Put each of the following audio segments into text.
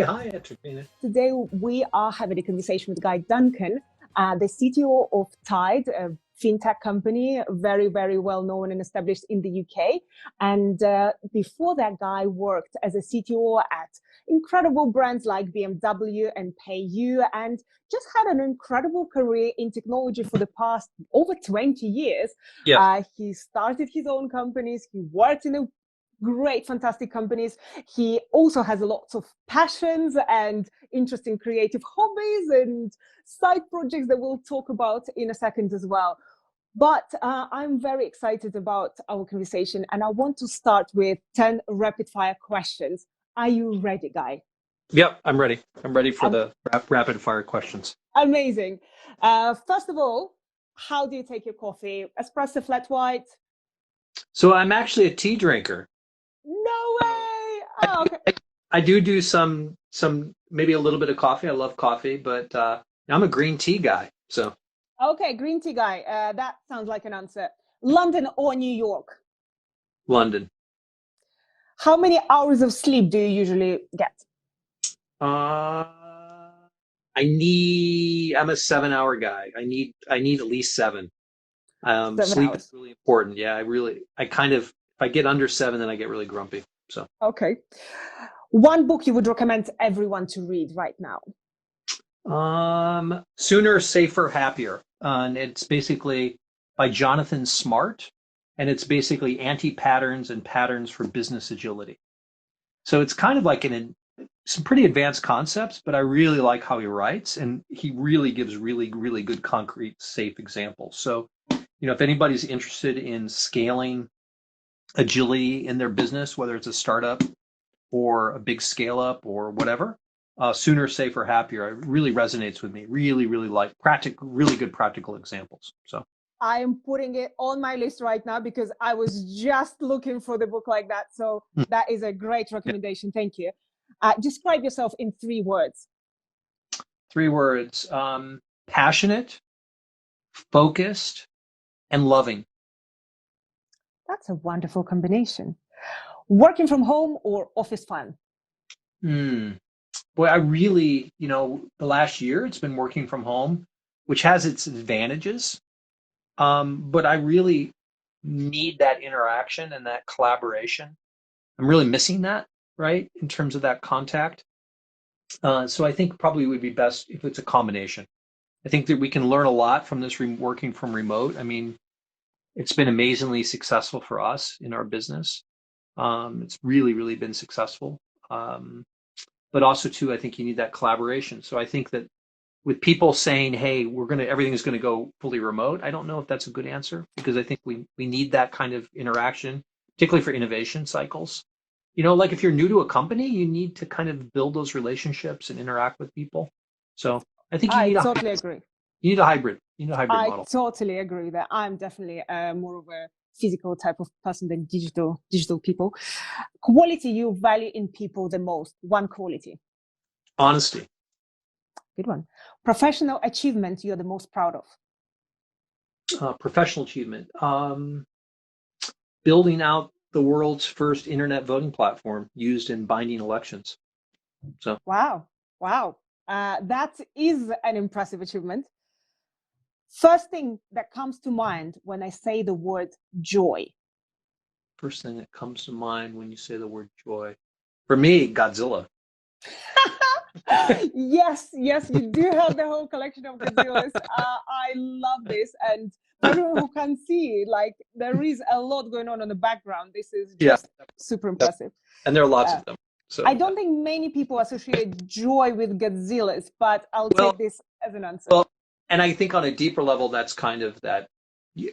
hi, Entertainer. Today, we are having a conversation with Guy Duncan, the CTO of Tide, a FinTech company, very, very well known and established in the UK. And before that, Guy worked as a CTO at incredible brands like BMW and PayU, and just had an incredible career in technology for the past over 20 years. Yeah. He started his own companies. He worked in a great, fantastic companies. He also has lots of passions and interesting creative hobbies and side projects that we'll talk about in a second as well. But I'm very excited about our conversation, and I want to start with 10 rapid fire questions. Are you ready, Guy? Yep, I'm ready. I'm ready for the rapid fire questions. Amazing. First of all, how do you take your coffee? Espresso, flat white? So I'm actually a tea drinker. No way. Oh, okay. I do some maybe a little bit of coffee. I love coffee, but I'm a green tea guy. So Okay, green tea guy. That sounds like an answer. London or New York? London. How many hours of sleep do you usually get? Uh, I'm a 7 hour guy. I need at least seven. 7 Sleep is hours. really important. Yeah, if I get under seven, then I get really grumpy. So Okay. One book you would recommend everyone to read right now? Sooner, Safer, Happier. And it's basically by Jonathan Smart, and it's basically anti-patterns and patterns for business agility. So it's kind of like some pretty advanced concepts, but I really like how he writes, and he really gives really, really good, concrete, safe examples. So, if anybody's interested in scaling agility in their business, whether it's a startup or a big scale up or whatever, Sooner, Safer, Happier, it really resonates with me. Really, really like really good practical examples. So I am putting it on my list right now because I was just looking for the book like that. So that is a great recommendation. Thank you. Describe yourself in 3 words. 3 words: passionate, focused, and loving. That's a wonderful combination. Working from home or office fun? Boy, I really, the last year it's been working from home, which has its advantages. But I really need that interaction and that collaboration. I'm really missing that, right, in terms of that contact. So I think probably it would be best if it's a combination. I think that we can learn a lot from this working from remote. I mean, it's been amazingly successful for us in our business. It's really, really been successful. But also too, I think you need that collaboration. So I think that with people saying, "Hey, everything's gonna go fully remote," I don't know if that's a good answer, because I think we need that kind of interaction, particularly for innovation cycles. Like if you're new to a company, you need to kind of build those relationships and interact with people. So I think I totally agree. you need a hybrid. You need a hybrid I model. totally agree that I'm definitely more of a physical type of person than digital people. Quality you value in people the most. One quality. Honesty. Good one. Professional achievement you're the most proud of. Professional achievement. Building out the world's first internet voting platform used in binding elections. So Wow. That is an impressive achievement. First thing that comes to mind when I say the word joy. First thing that comes to mind when you say the word joy. For me, Godzilla. Yes, you do have the whole collection of Godzillas. I love this. And for everyone who can see, like, there is a lot going on in the background. This is just super impressive. And there are lots of them. So I don't think many people associate joy with Godzillas, but I'll take this as an answer. Well, and I think on a deeper level, that's kind of that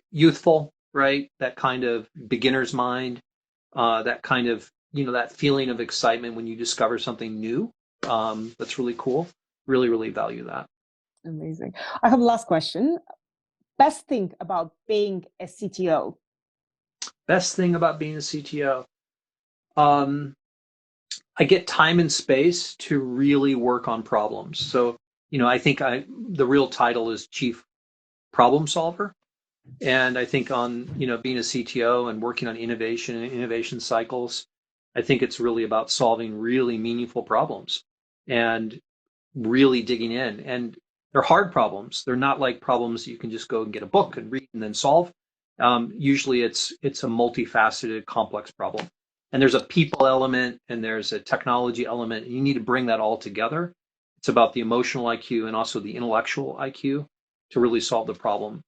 youthful, right? That kind of beginner's mind, that kind of, that feeling of excitement when you discover something new. That's really cool. Really, really value that. Amazing. I have a last question. Best thing about being a CTO? Best thing about being a CTO? I get time and space to really work on problems. So, I think the real title is Chief Problem Solver. And I think on, being a CTO and working on innovation and innovation cycles, I think it's really about solving really meaningful problems. and really digging in. And they're hard problems. They're not like problems you can just go and get a book and read and then solve. Usually it's a multifaceted, complex problem. And there's a people element and there's a technology element. And you need to bring that all together. It's about the emotional IQ and also the intellectual IQ to really solve the problem.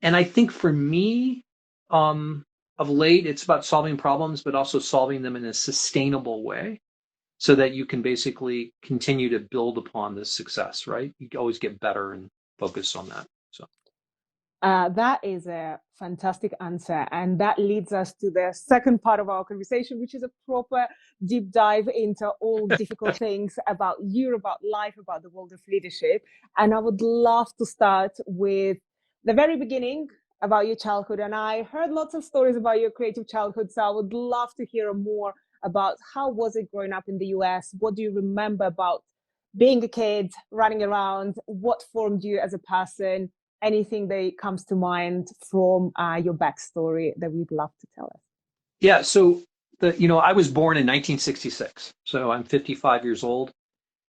And I think for me, of late, it's about solving problems, but also solving them in a sustainable way so that you can basically continue to build upon this success, right? You always get better and focus on that. So, That is a fantastic answer. And that leads us to the second part of our conversation, which is a proper deep dive into all difficult things about you, about life, about the world of leadership. And I would love to start with the very beginning about your childhood. And I heard lots of stories about your creative childhood. So I would love to hear more about how was it growing up in the US? What do you remember about being a kid, running around? What formed you as a person? Anything that comes to mind from your backstory that we'd love to tell us? yeah. So I was born in 1966, so I'm 55 years old,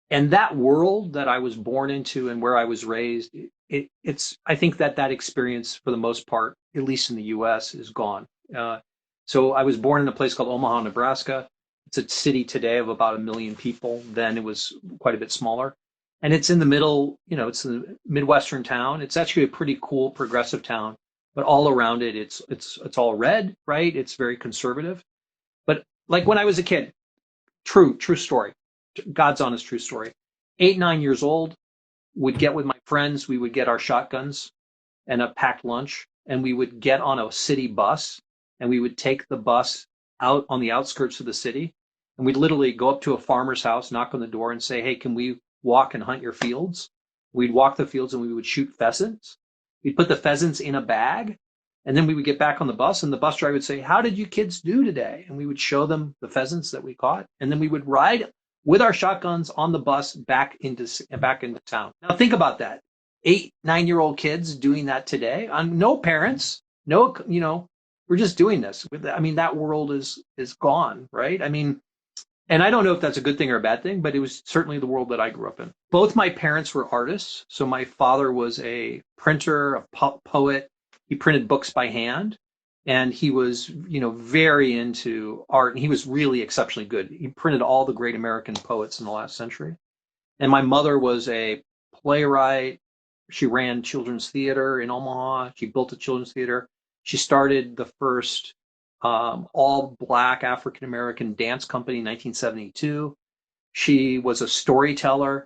and that world that I was born into and where I was raised, I think that experience for the most part, at least in the U.S., is gone. So I was born in a place called Omaha, Nebraska. It's a city today of about 1 million people. Then it was quite a bit smaller. And it's in the middle, it's a Midwestern town. It's actually a pretty cool progressive town, but all around it, it's all red, right? It's very conservative. But like when I was a kid, true story, God's honest true story. 8, 9 years old, would get with my friends. We would get our shotguns and a packed lunch, and we would get on a city bus, and we would take the bus out on the outskirts of the city, and we'd literally go up to a farmer's house, knock on the door, and say, "Hey, can we walk and hunt your fields?" We'd walk the fields, and we would shoot pheasants. We'd put the pheasants in a bag, and then we would get back on the bus, and the bus driver would say, "How did you kids do today?" And we would show them the pheasants that we caught, and then we would ride with our shotguns on the bus back into town. Now think about that. 8, 9-year-old kids doing that today. No parents, no, we're just doing this. I mean, that world is gone, right? I mean, and I don't know if that's a good thing or a bad thing, but it was certainly the world that I grew up in. Both my parents were artists. So my father was a printer, a poet. He printed books by hand, and he was, very into art, and he was really exceptionally good. He printed all the great American poets in the last century. And my mother was a playwright. She ran children's theater in Omaha. She built a children's theater. She started the first all black African American dance company in 1972. She was a storyteller.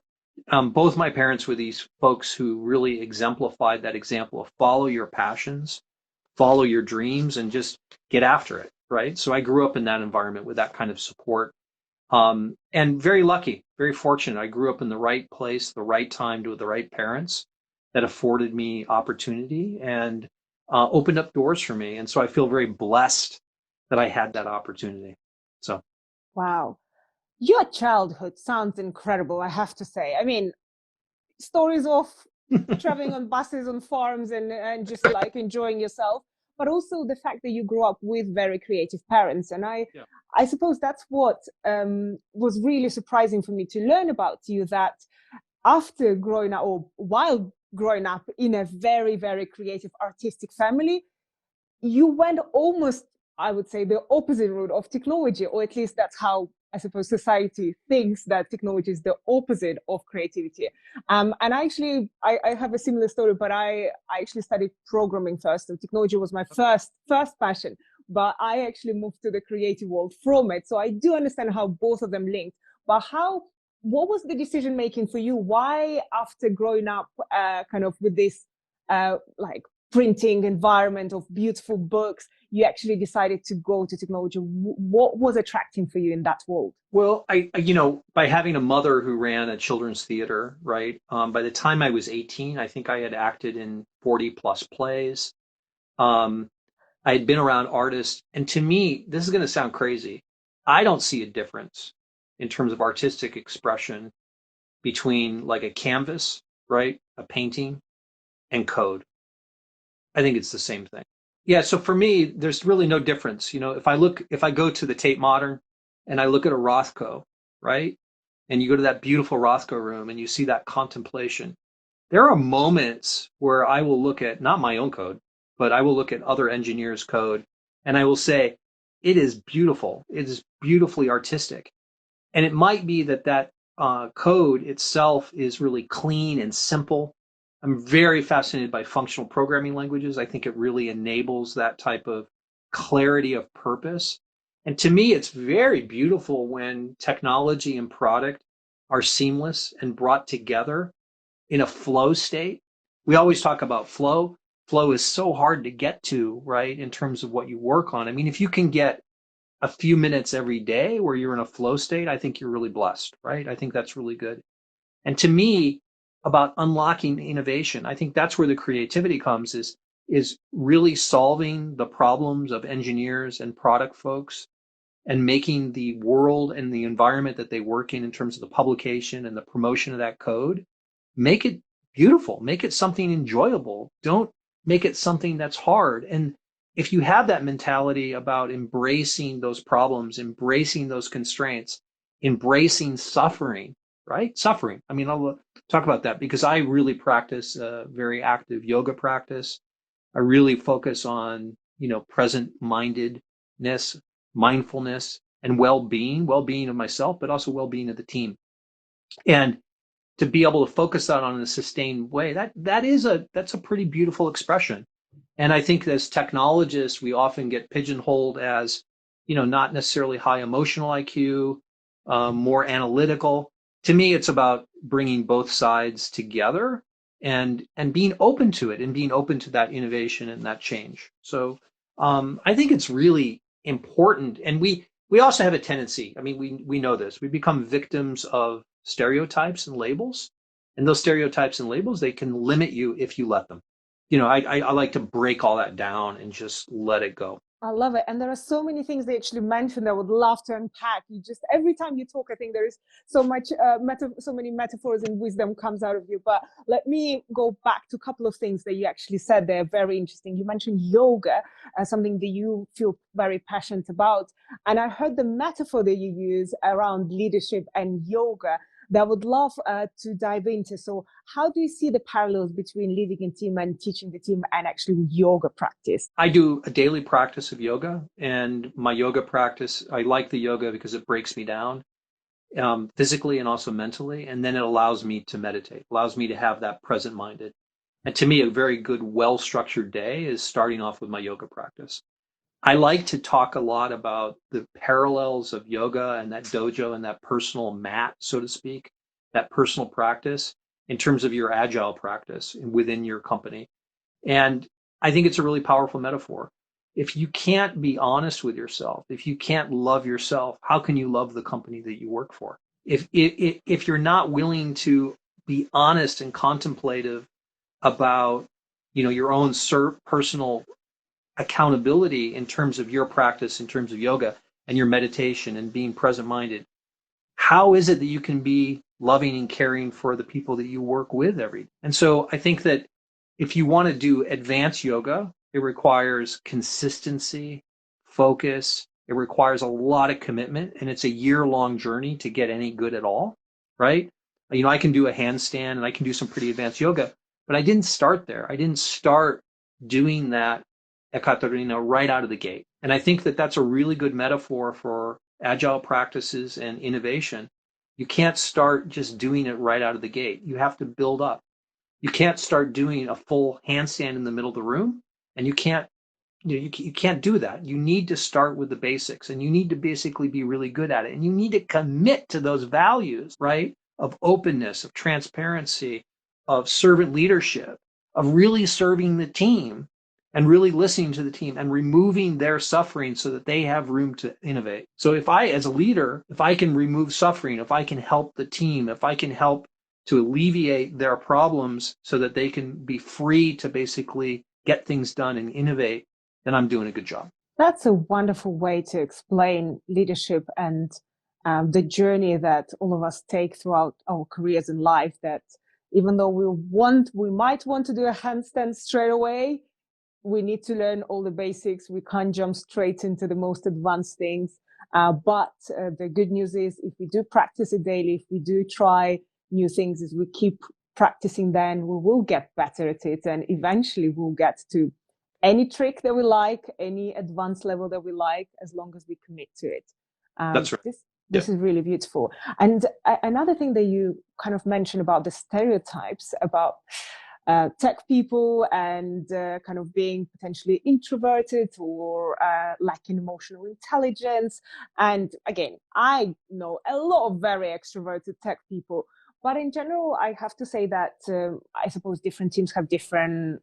Both my parents were these folks who really exemplified that example of follow your passions, follow your dreams, and just get after it, right? So I grew up in that environment with that kind of support. And very lucky, very fortunate. I grew up in the right place, the right time, with the right parents that afforded me opportunity and opened up doors for me. And so I feel very blessed that I had that opportunity. So, Wow. Your childhood sounds incredible, I have to say. I mean, stories of traveling on buses on farms and just like enjoying yourself, but also the fact that you grew up with very creative parents. And yeah. I suppose that's what was really surprising for me to learn about you, that after growing up or while growing up in a very, very creative, artistic family, you went almost, I would say, the opposite route of technology, or at least that's how I suppose society thinks that technology is the opposite of creativity. And I have a similar story, but I actually studied programming first. So technology was my first passion, but I actually moved to the creative world from it. So I do understand how both of them linked. But what was the decision making for you? Why, after growing up kind of with this like printing environment of beautiful books, you actually decided to go to technology? What was attracting for you in that world? Well, by having a mother who ran a children's theater, right? By the time I was 18, I think I had acted in 40 plus plays. Um, I had been around artists, and to me, this is going to sound crazy. I don't see a difference in terms of artistic expression between like a canvas, right? A painting and code. I think it's the same thing. Yeah, so for me, there's really no difference. If I go to the Tate Modern and I look at a Rothko, right? and you go to that beautiful Rothko room and you see that contemplation, there are moments where I will look at not my own code, but I will look at other engineers' code and I will say, it is beautiful. It is beautifully artistic. And it might be that code itself is really clean and simple. I'm very fascinated by functional programming languages. I think it really enables that type of clarity of purpose. And to me, it's very beautiful when technology and product are seamless and brought together in a flow state. We always talk about flow. Flow is so hard to get to, right, in terms of what you work on. I mean, if you can get a few minutes every day where you're in a flow state, I think you're really blessed, right? I think that's really good. And to me, about unlocking innovation, I think that's where the creativity comes is really solving the problems of engineers and product folks and making the world and the environment that they work in terms of the publication and the promotion of that code, make it beautiful, make it something enjoyable. Don't make it something that's hard. And if you have that mentality about embracing those problems, embracing those constraints, embracing suffering, right? Suffering. I mean, I'll talk about that because I really practice a very active yoga practice. I really focus on, present mindedness, mindfulness, and well-being of myself, but also well-being of the team. And to be able to focus that on in a sustained way, that's a pretty beautiful expression. And I think as technologists, we often get pigeonholed as, not necessarily high emotional IQ, more analytical. To me, it's about bringing both sides together and being open to it and being open to that innovation and that change. So I think it's really important. And we also have a tendency. I mean, we know this. We become victims of stereotypes and labels, and those stereotypes and labels, they can limit you if you let them. I like to break all that down and just let it go. I love it. And there are so many things they actually mentioned I would love to unpack. You just, every time you talk, I think there is so much, so many metaphors and wisdom comes out of you. But let me go back to a couple of things that you actually said. They're very interesting. You mentioned yoga, something that you feel very passionate about. And I heard the metaphor that you use around leadership and yoga that I would love to dive into. So how do you see the parallels between leading a team and teaching the team and actually yoga practice? I do a daily practice of yoga, and my yoga practice, I like the yoga because it breaks me down physically and also mentally, and then it allows me to meditate, allows me to have that present minded. And to me, a very good, well-structured day is starting off with my yoga practice. I like to talk a lot about the parallels of yoga and that dojo and that personal mat, so to speak, that personal practice in terms of your agile practice within your company. And I think it's a really powerful metaphor. If you can't be honest with yourself, if you can't love yourself, how can you love the company that you work for? If you're not willing to be honest and contemplative about, your own personal accountability in terms of your practice, in terms of yoga and your meditation and being present minded, how is it that you can be loving and caring for the people that you work with every day? And so I think that if you want to do advanced yoga, it requires consistency, focus. It requires a lot of commitment, and it's a year-long journey to get any good at all, right? I can do a handstand and I can do some pretty advanced yoga, but I didn't start there. I didn't start doing that Ekaterina right out of the gate. And I think that that's a really good metaphor for agile practices and innovation. You can't start just doing it right out of the gate. You have to build up. You can't start doing a full handstand in the middle of the room, and you can't you can't do that. You need to start with the basics, and you need to basically be really good at it. And you need to commit to those values, right? Of openness, of transparency, of servant leadership, of really serving the team and really listening to the team and removing their suffering so that they have room to innovate. So if I, as a leader, if I can remove suffering, if I can help the team, if I can help to alleviate their problems so that they can be free to basically get things done and innovate, then I'm doing a good job. That's a wonderful way to explain leadership and the journey that all of us take throughout our careers in life. That even though we might want to do a handstand straight away, we need to learn all the basics. We can't jump straight into the most advanced things. But the good news is if we do practice it daily, if we do try new things, as we keep practicing, then we will get better at it. And eventually we'll get to any trick that we like, any advanced level that we like, as long as we commit to it. That's right. This is really beautiful. And another thing that you kind of mentioned about the stereotypes about tech people and kind of being potentially introverted or lacking emotional intelligence. And again, I know a lot of very extroverted tech people, but in general, I have to say that I suppose different teams have different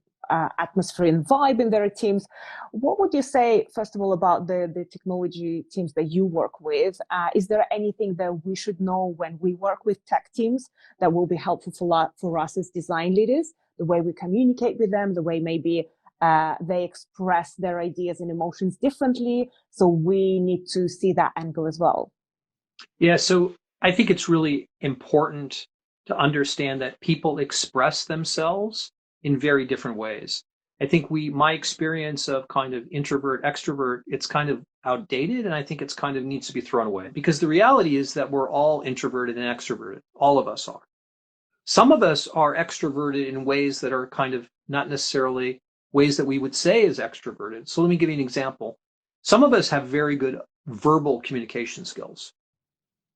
atmosphere and vibe in their teams. What would you say, first of all, about the technology teams that you work with? Is there anything that we should know when we work with tech teams that will be helpful for us as design leaders? The way we communicate with them, the way maybe they express their ideas and emotions differently. So we need to see that angle as well. Yeah, so I think it's really important to understand that people express themselves in very different ways. I think my experience of kind of introvert, extrovert, it's kind of outdated, and I think it's kind of needs to be thrown away, because the reality is that we're all introverted and extroverted. All of us are. Some of us are extroverted in ways that are kind of not necessarily ways that we would say is extroverted. So let me give you an example. Some of us have very good verbal communication skills.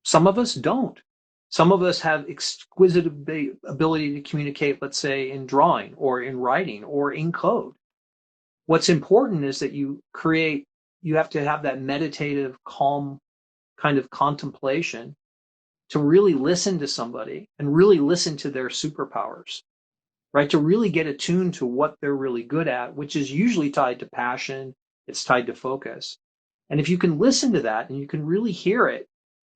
Some of us don't. Some of us have exquisite ability to communicate, let's say, in drawing or in writing or in code. What's important is that you have to have that meditative, calm kind of contemplation to really listen to somebody and really listen to their superpowers, right? To really get attuned to what they're really good at, which is usually tied to passion, it's tied to focus. And if you can listen to that and you can really hear it,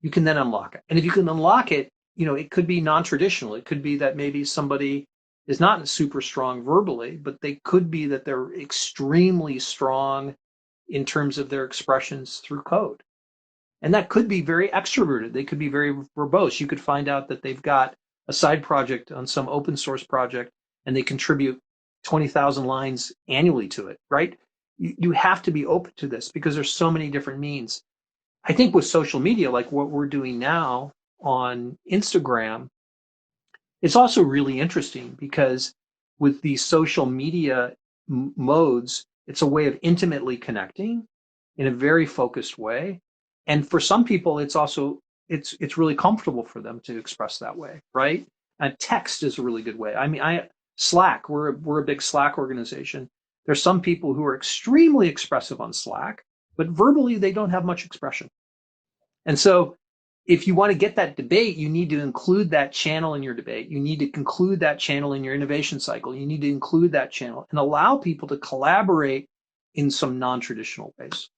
you can then unlock it. And if you can unlock it, it could be non-traditional. It could be that maybe somebody is not super strong verbally, but they could be that they're extremely strong in terms of their expressions through code. And that could be very extroverted. They could be very verbose. You could find out that they've got a side project on some open source project and they contribute 20,000 lines annually to it, right? You have to be open to this because there's so many different means. I think with social media, like what we're doing now on Instagram, it's also really interesting because with these social media modes, it's a way of intimately connecting in a very focused way. And for some people, it's really comfortable for them to express that way, right? And text is a really good way. I mean, Slack, we're a big Slack organization. There's some people who are extremely expressive on Slack, but verbally they don't have much expression. And so if you want to get that debate, you need to include that channel in your debate. You need to conclude that channel in your innovation cycle. You need to include that channel and allow people to collaborate in some non-traditional ways.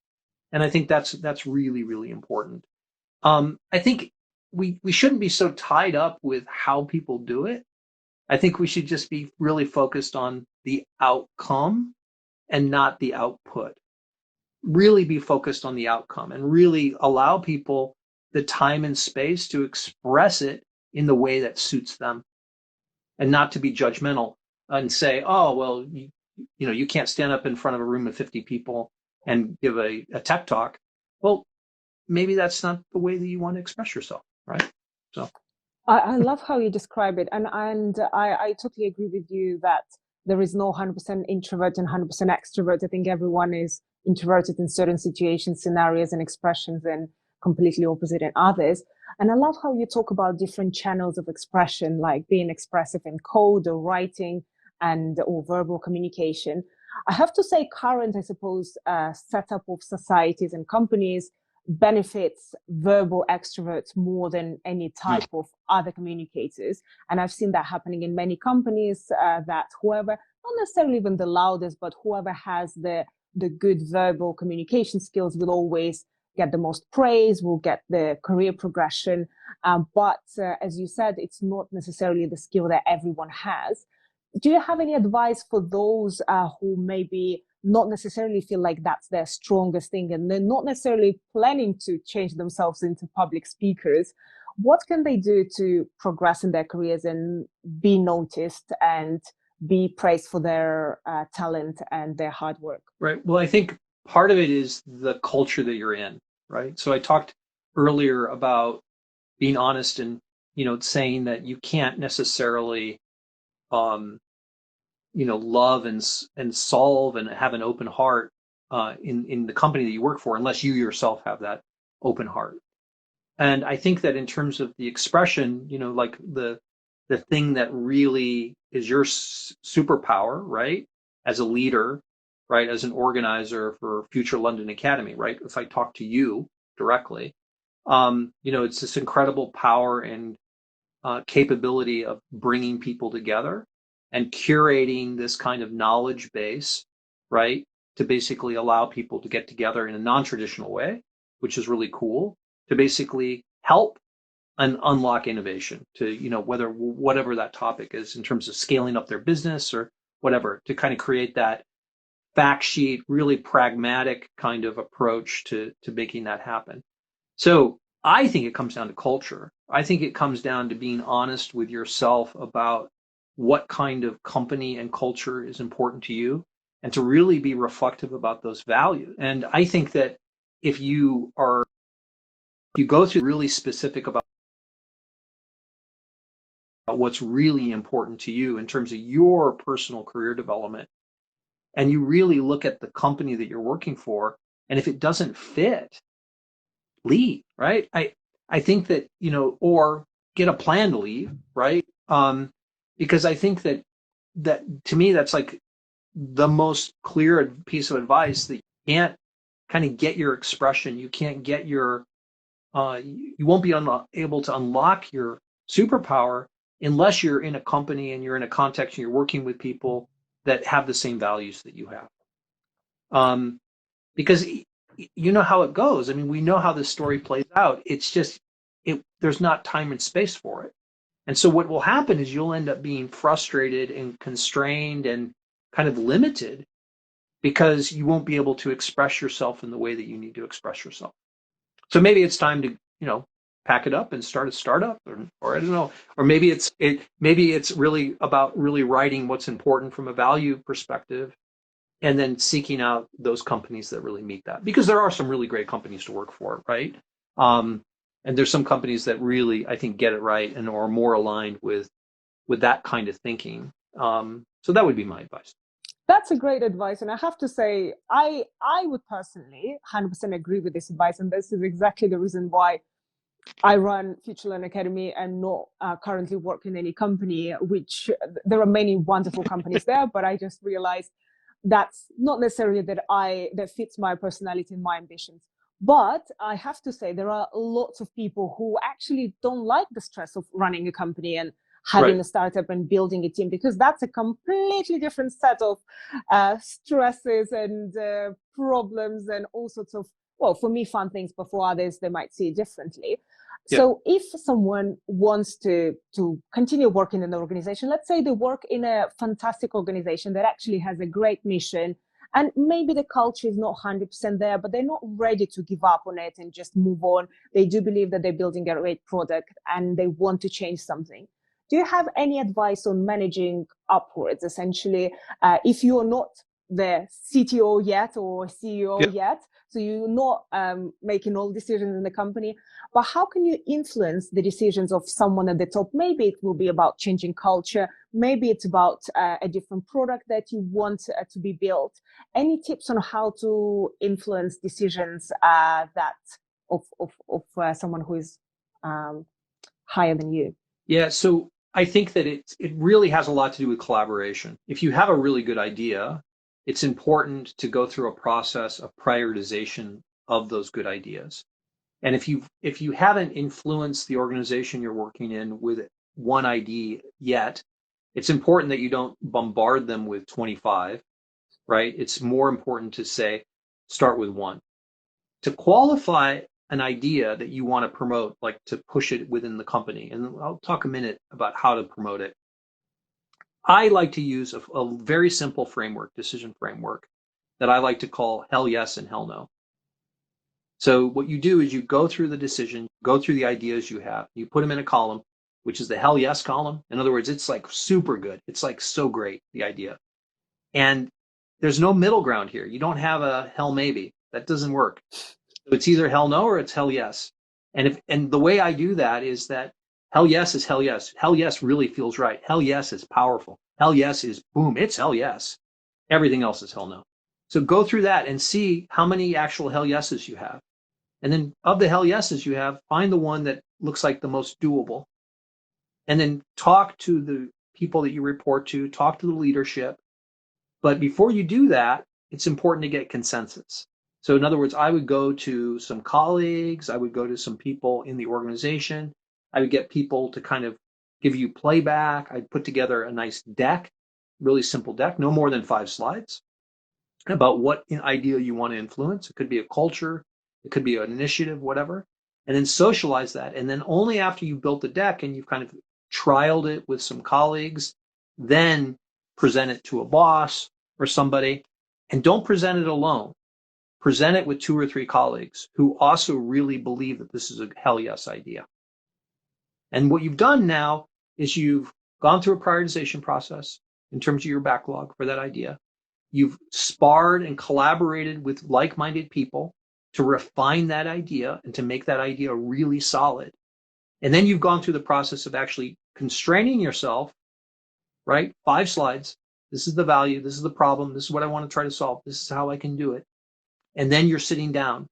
And I think that's really, really important. I think we shouldn't be so tied up with how people do it. I think we should just be really focused on the outcome and not the output. Really be focused on the outcome and really allow people the time and space to express it in the way that suits them, and not to be judgmental and say, oh, well, you can't stand up in front of a room of 50 people and give a tech talk. Well, maybe that's not the way that you want to express yourself, right? So I love how you describe it. And I totally agree with you that there is no 100% introvert and 100% extrovert. I think everyone is introverted in certain situations, scenarios, and expressions, and completely opposite in others. And I love how you talk about different channels of expression, like being expressive in code or writing or verbal communication. I have to say, current, I suppose, setup of societies and companies benefits verbal extroverts more than any type of other communicators. And I've seen that happening in many companies, that whoever, not necessarily even the loudest, but whoever has the good verbal communication skills will always get the most praise, will get the career progression. But as you said, it's not necessarily the skill that everyone has. Do you have any advice for those who maybe not necessarily feel like that's their strongest thing and they're not necessarily planning to change themselves into public speakers? What can they do to progress in their careers and be noticed and be praised for their talent and their hard work. Right. Well, I think part of it is the culture that you're in, right? So I talked earlier about being honest and, saying that you can't necessarily, um, love and solve and have an open heart in the company that you work for unless you yourself have that open heart. And I think that in terms of the expression, like the thing that really is your superpower, right? As a leader, right? As an organizer for Future London Academy, right? If I talk to you directly, it's this incredible power and capability of bringing people together and curating this kind of knowledge base, right? To basically allow people to get together in a non-traditional way, which is really cool, to basically help and unlock innovation to, whatever that topic is in terms of scaling up their business or whatever, to kind of create that fact sheet, really pragmatic kind of approach to making that happen. So I think it comes down to culture. I think it comes down to being honest with yourself about what kind of company and culture is important to you and to really be reflective about those values. And I think that if you go through really specific about what's really important to you in terms of your personal career development, and you really look at the company that you're working for, and if it doesn't fit, leave, right? I think that, or get a plan to leave, right? Because I think that to me, that's like the most clear piece of advice, that you can't kind of get your expression. You can't get you won't be able to unlock your superpower unless you're in a company and you're in a context and you're working with people that have the same values that you have. Because you know how it goes. I mean, we know how this story plays out. It's just, there's not time and space for it. And so what will happen is you'll end up being frustrated and constrained and kind of limited because you won't be able to express yourself in the way that you need to express yourself. So maybe it's time to, pack it up and start a startup, or I don't know, or maybe it's really about really writing what's important from a value perspective, and then seeking out those companies that really meet that, because there are some really great companies to work for, right? And there's some companies that really, I think, get it right and are more aligned with that kind of thinking. So that would be my advice. That's a great advice. And I have to say, I would personally 100% agree with this advice. And this is exactly the reason why I run Future Learn Academy and not currently work in any company, which there are many wonderful companies there, but I just realized that's not necessarily that fits my personality and my ambitions. But I have to say, there are lots of people who actually don't like the stress of running a company and having Right. a startup and building a team, because that's a completely different set of stresses and problems and all sorts of, well, for me, fun things, but for others, they might see it differently. Yeah. So if someone wants to continue working in an organization, let's say they work in a fantastic organization that actually has a great mission, and maybe the culture is not 100% there, but they're not ready to give up on it and just move on. They do believe that they're building a great product and they want to change something. Do you have any advice on managing upwards, essentially, if you're not the CTO yet or CEO Yeah. yet, so you're not making all decisions in the company, but how can you influence the decisions of someone at the top? Maybe it will be about changing culture. Maybe it's about a different product that you want to be built. Any tips on how to influence decisions that of someone who is higher than you? Yeah. So I think that it really has a lot to do with collaboration. If you have a really good idea, it's important to go through a process of prioritization of those good ideas. And if you haven't influenced the organization you're working in with one idea yet, it's important that you don't bombard them with 25, right? It's more important to say, start with one. To qualify an idea that you want to promote, like to push it within the company, and I'll talk a minute about how to promote it. I like to use a very simple framework, decision framework, that I like to call hell yes and hell no. So what you do is you go through the decision, go through the ideas you have, you put them in a column, which is the hell yes column. In other words, it's like super good. It's like so great, the idea. And there's no middle ground here. You don't have a hell maybe. That doesn't work. So it's either hell no or it's hell yes. And the way I do that is that hell yes is hell yes. Hell yes really feels right. Hell yes is powerful. Hell yes is boom, it's hell yes. Everything else is hell no. So go through that and see how many actual hell yeses you have. And then of the hell yeses you have, find the one that looks like the most doable. And then talk to the people that you report to, talk to the leadership. But before you do that, it's important to get consensus. So in other words, I would go to some colleagues, I would go to some people in the organization, I would get people to kind of give you playback. I'd put together a nice deck, really simple deck, no more than 5 slides, about what idea you want to influence. It could be a culture, it could be an initiative, whatever, and then socialize that. And then only after you've built the deck and you've kind of trialed it with some colleagues, then present it to a boss or somebody. And don't present it alone. Present it with 2 or 3 colleagues who also really believe that this is a hell yes idea. And what you've done now is you've gone through a prioritization process in terms of your backlog for that idea. You've sparred and collaborated with like-minded people to refine that idea and to make that idea really solid. And then you've gone through the process of actually constraining yourself, right? 5 slides. This is the value. This is the problem. This is what I want to try to solve. This is how I can do it. And then you're sitting down.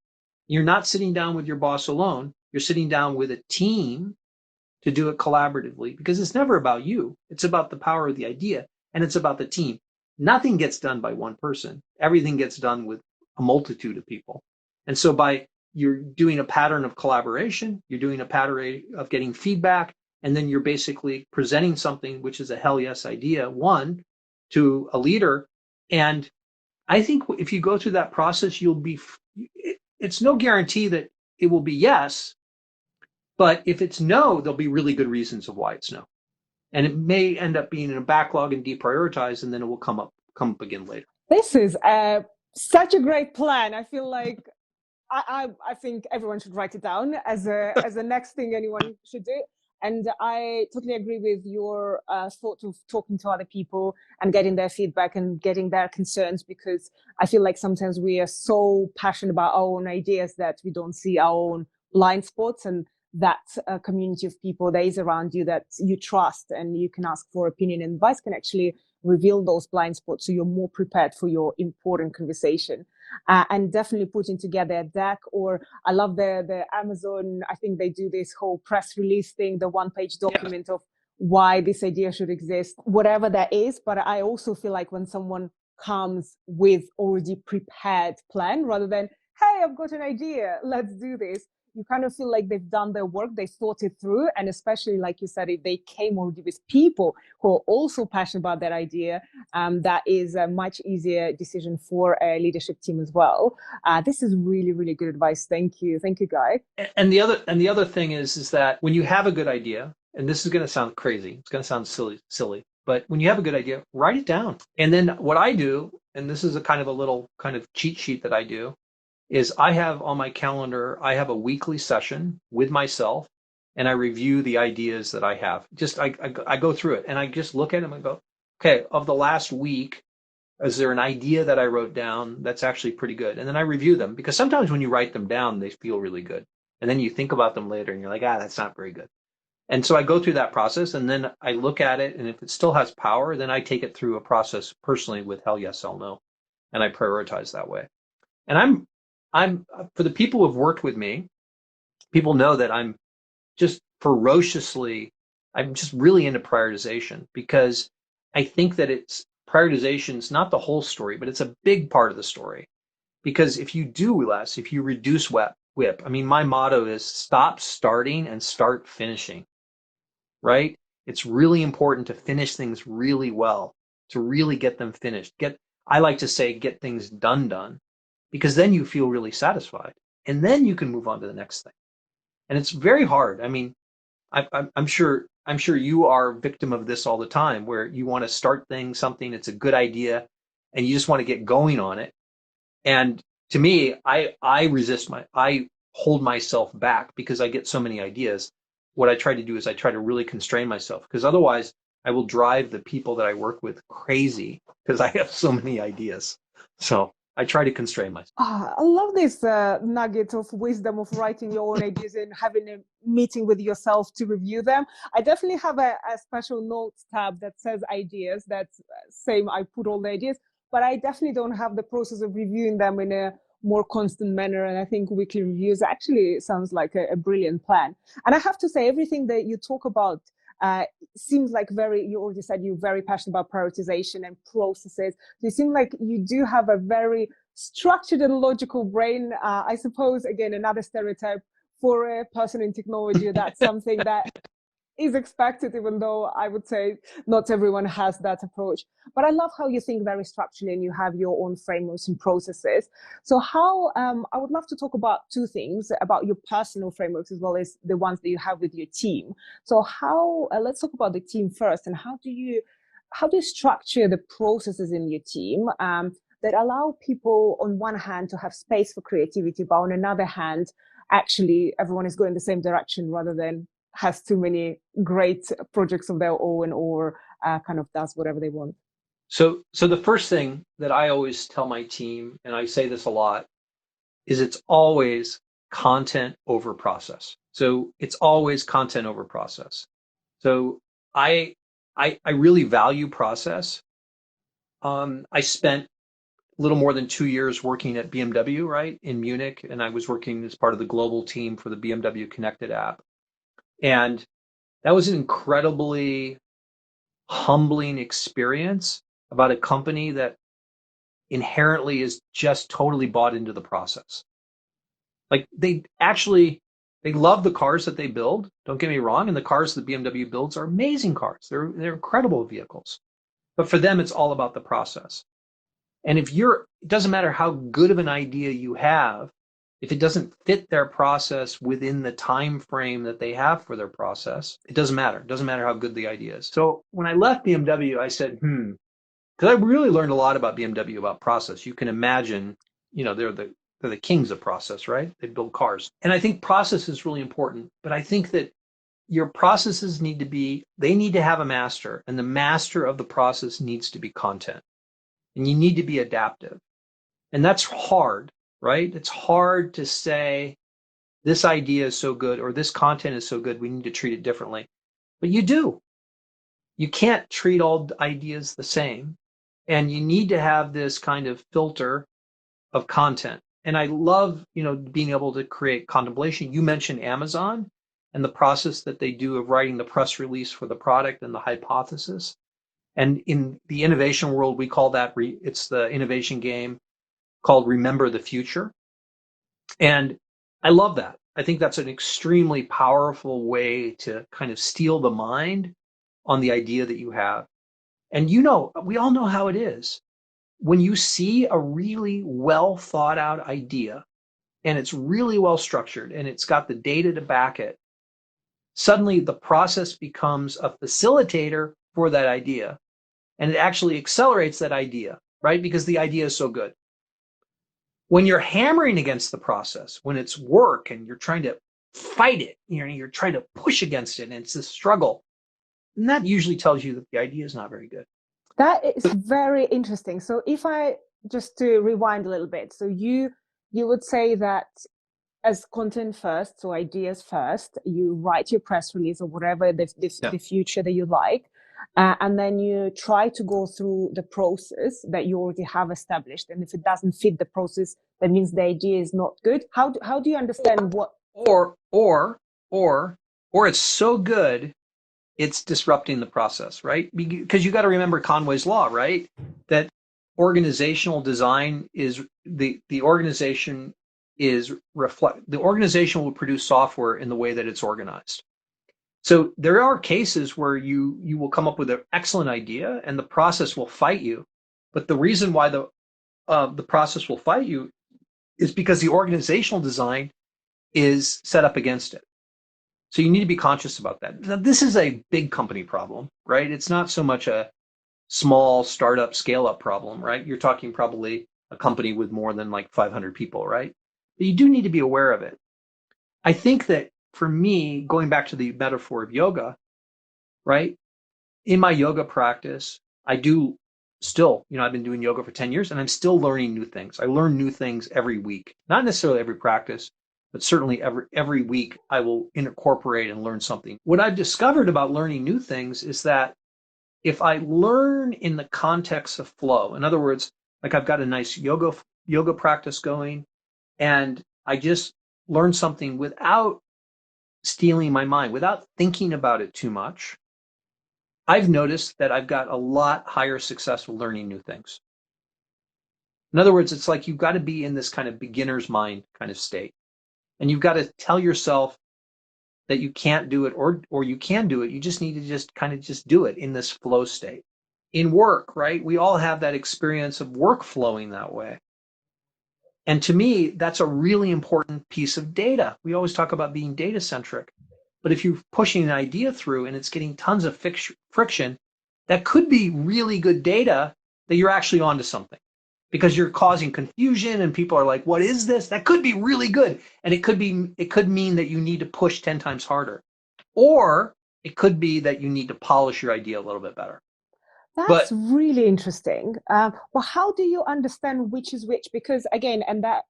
You're not sitting down with your boss alone. You're sitting down with a team to do it collaboratively, because it's never about you. It's about the power of the idea, and it's about the team. Nothing gets done by one person. Everything gets done with a multitude of people. And so you're doing a pattern of collaboration, you're doing a pattern of getting feedback, and then you're basically presenting something which is a hell yes idea, one, to a leader. And I think if you go through that process, it's no guarantee that it will be yes, but if it's no, there'll be really good reasons of why it's no. And it may end up being in a backlog and deprioritized, and then it will come up again later. This is such a great plan. I feel like I think everyone should write it down as a next thing anyone should do. And I totally agree with your thought of talking to other people and getting their feedback and getting their concerns, because I feel like sometimes we are so passionate about our own ideas that we don't see our own blind spots, and that community of people that is around you that you trust and you can ask for opinion and advice can actually reveal those blind spots, so you're more prepared for your important conversation. And definitely putting together a deck, or I love the Amazon, I think they do this whole press release thing, the 1-page document of why this idea should exist, whatever that is. But I also feel like when someone comes with already prepared plan rather than, hey, I've got an idea, let's do this, you kind of feel like they've done their work, they thought it through. And especially, like you said, if they came already with people who are also passionate about that idea, that is a much easier decision for a leadership team as well. This is really, really good advice. Thank you, Guy. And the other thing is that when you have a good idea, and this is going to sound crazy, it's going to sound silly, but when you have a good idea, write it down. And then what I do, and this is a kind of a little kind of cheat sheet that I do, is I have on my calendar, I have a weekly session with myself, and I review the ideas that I have. I go through it and I just look at them and go, okay, of the last week, is there an idea that I wrote down that's actually pretty good? And then I review them, because sometimes when you write them down, they feel really good. And then you think about them later and you're like, that's not very good. And so I go through that process, and then I look at it, and if it still has power, then I take it through a process personally with hell yes, hell no. And I prioritize that way. And I'm for the people who have worked with me, people know that I'm just really into prioritization, because I think that prioritization is not the whole story, but it's a big part of the story. Because if you do less, if you reduce WIP, I mean, my motto is stop starting and start finishing, right? It's really important to finish things really well, to really get them finished. I like to say, get things done. Because then you feel really satisfied, and then you can move on to the next thing. And it's very hard. I mean, I'm sure you are a victim of this all the time, where you want to start something, it's a good idea, and you just want to get going on it. And to me, I hold myself back because I get so many ideas. what I try to do is I try to really constrain myself, because otherwise I will drive the people that I work with crazy because I have so many ideas. So I try to constrain myself. I love this nugget of wisdom of writing your own ideas and having a meeting with yourself to review them. I definitely have a special notes tab that says ideas. That's same. I put all the ideas, but I definitely don't have the process of reviewing them in a more constant manner. And I think weekly reviews actually sounds like a brilliant plan. And I have to say, everything that you talk about uh, seems like you already said you're very passionate about prioritization and processes. So you seem like you do have a very structured and logical brain. I suppose, again, another stereotype for a person in technology, that's something that is expected, even though I would say not everyone has that approach. But I love how you think very structurally and you have your own frameworks and processes. So I would love to talk about two things, about your personal frameworks as well as the ones that you have with your team. So let's talk about the team first, and how do you structure the processes in your team that allow people on one hand to have space for creativity, but on another hand, actually everyone is going the same direction rather than has too many great projects of their own, or kind of does whatever they want. So the first thing that I always tell my team, and I say this a lot, is it's always content over process. So it's always content over process. So I I really value process. I spent a little more than 2 years working at BMW, right, in Munich, and I was working as part of the global team for the BMW Connected app. And that was an incredibly humbling experience about a company that inherently is just totally bought into the process. Like they love the cars that they build. Don't get me wrong, and the cars that BMW builds are amazing cars. They're incredible vehicles. But for them, it's all about the process. And it doesn't matter how good of an idea you have, if it doesn't fit their process within the time frame that they have for their process, it doesn't matter. It doesn't matter how good the idea is. So when I left BMW, I said, because I really learned a lot about BMW about process. You can imagine, they're the kings of process, right? They build cars. And I think process is really important, but I think that your processes they need to have a master, and the master of the process needs to be content. And you need to be adaptive. And that's hard, right? It's hard to say this idea is so good or this content is so good, we need to treat it differently. But you do. You can't treat all ideas the same. And you need to have this kind of filter of content. And I love, being able to create contemplation. You mentioned Amazon and the process that they do of writing the press release for the product and the hypothesis. And in the innovation world, we call that, it's the innovation game called Remember the Future. And I love that. I think that's an extremely powerful way to kind of steal the mind on the idea that you have. And we all know how it is. When you see a really well thought out idea and it's really well structured and it's got the data to back it, suddenly the process becomes a facilitator for that idea. And it actually accelerates that idea, right? Because the idea is so good. When you're hammering against the process, when it's work and you're trying to fight it, you're trying to push against it and it's a struggle, and that usually tells you that the idea is not very good. That is very interesting. So if I just to rewind a little bit, so you would say that as content first, so ideas first, you write your press release or whatever the future that you like, and then you try to go through the process that you already have established. And if it doesn't fit the process, that means the idea is not good. How do you understand what? Or it's so good, it's disrupting the process, right? Because you got to remember Conway's Law, right? That organizational design is the organization will produce software in the way that it's organized. So there are cases where you will come up with an excellent idea and the process will fight you. But the reason why the process will fight you is because the organizational design is set up against it. So you need to be conscious about that. Now, this is a big company problem, right? It's not so much a small startup scale-up problem, right? You're talking probably a company with more than like 500 people, right? But you do need to be aware of it. I think that for me, going back to the metaphor of yoga, right? In my yoga practice, I do still, I've been doing yoga for 10 years and I'm still learning new things. I learn new things every week, not necessarily every practice, but certainly every week I will incorporate and learn something. What I've discovered about learning new things is that if I learn in the context of flow, in other words, like I've got a nice yoga practice going and I just learn something without stealing my mind, without thinking about it too much, I've noticed that I've got a lot higher success with learning new things. In other words, it's like you've got to be in this kind of beginner's mind kind of state. And you've got to tell yourself that you can't do it or you can do it. You just need to just kind of just do it in this flow state. In work, right? We all have that experience of work flowing that way. And to me, that's a really important piece of data. We always talk about being data centric. But if you're pushing an idea through and it's getting tons of friction, that could be really good data that you're actually onto something because you're causing confusion and people are like, what is this? That could be really good. And it could mean that you need to push 10 times harder. Or it could be that you need to polish your idea a little bit better. That's But really interesting. Well, how do you understand which is which? Because again, and that